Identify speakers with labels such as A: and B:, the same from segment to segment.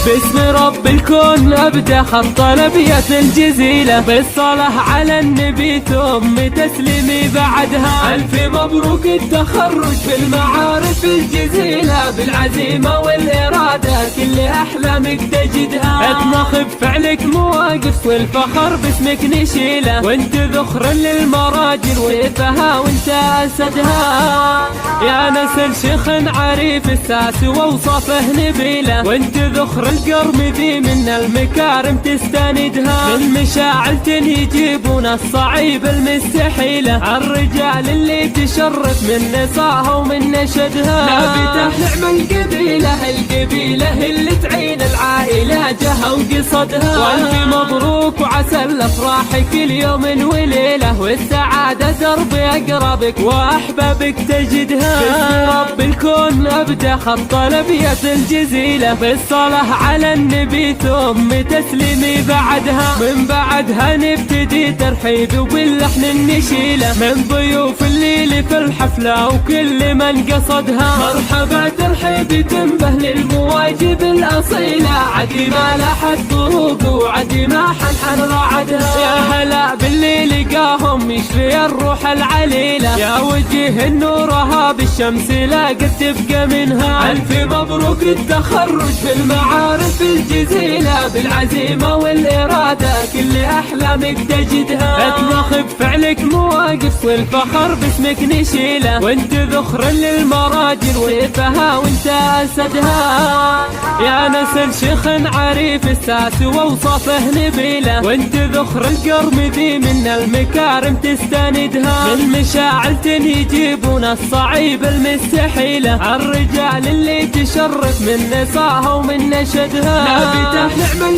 A: باسم رب الكون ابدأ خط الابيات الجزيلة بالصلاة على النبي ثم تسليمي بعدها. الف مبروك التخرج في المعارف الجزيلة بالعزيمة والإرادة كل أحلامك تجدها. اطمخ بفعلك مواقف والفخر باسمك نشيله وانت ذخر للمراجل ويفها وانت أسدها. يا نسل شيخ عريف الساس ووصفه نبيله وانت ذخر القرم ذي من المكارم تستندها. من مشاعل يجيبون الصعيب المستحيله الرجال اللي تشرف من نصاها ومن نشدها. نابته نعم القبيله اللي تعين العائله جهه وقصدها. والف مبروك وعسى الافراح كل يوم وليله والسعاده درب اقربك واحبابك تجدها. باسم رب الكون ابدا خط الابيات الجزيله بالصلاه على النبي ثم تسليمي بعدها. من بعدها نبتدي ترحيب وباللحن النشيله من ضيوف الليل في الحفله وكل من قصدها. مرحبا ترحيب تنبه للمواجب الاصيله عدي ما لاحت ضروب وعدي ما حنحن رعدها. يا هلا باللي لقاهم يشفي الروح العليله يا وجه النورها بالشمس لا قد تبقى منها. الف مبروك التخرج في المعارف الجزيله بالعزيمه والاراده كل احلامك تجدها. اطمخ بفعلك مواقف والفخر باسمك نشيله وانت ذخر للمراجل ويفها وانت اسدها. يا نسل شيخ عريف الساس ووصفه نبيله وانت ذخر القرم ذي من المكارم تستندها. من مشاعل يجيبون الصعيب المستحيله الرجال اللي تشرف من نصاها ومن نشدها. نابته نعم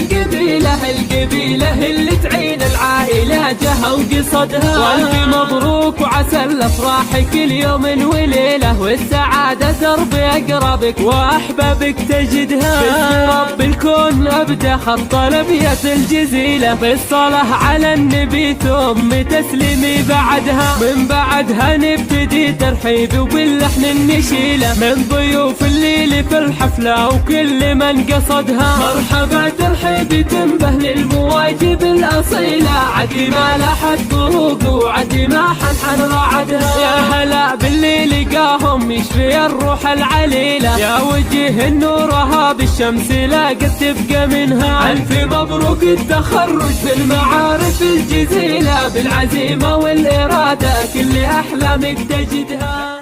A: القبيله اللي تعين العائله جهه وقصدها. والف مبروك وعسى الافراح كل يوم وليله والسعاده درب اقربك واحبابك تجدها. باسم رب الكون ابدا خط الابيات الجزيله بالصلاه على النبي ثم تسليمي بعدها. من بعدها نبتدي ترحيب وباللحن النشيله من ضيوف الليل في الحفله وكل من قصدها. مرحبا ترحيب تنبه للمواجب الاصيله عدي ما لاحت ضروب وعدي ما حنحن رعدها. يا هلا باللي لقاهم يشفي الروح العليله يا وجه النورها بالشمس لا قد تبقى منها. الف مبروك التخرج في المعارف الجزيله بالعزيمه والاراده كل احلامك تجدها.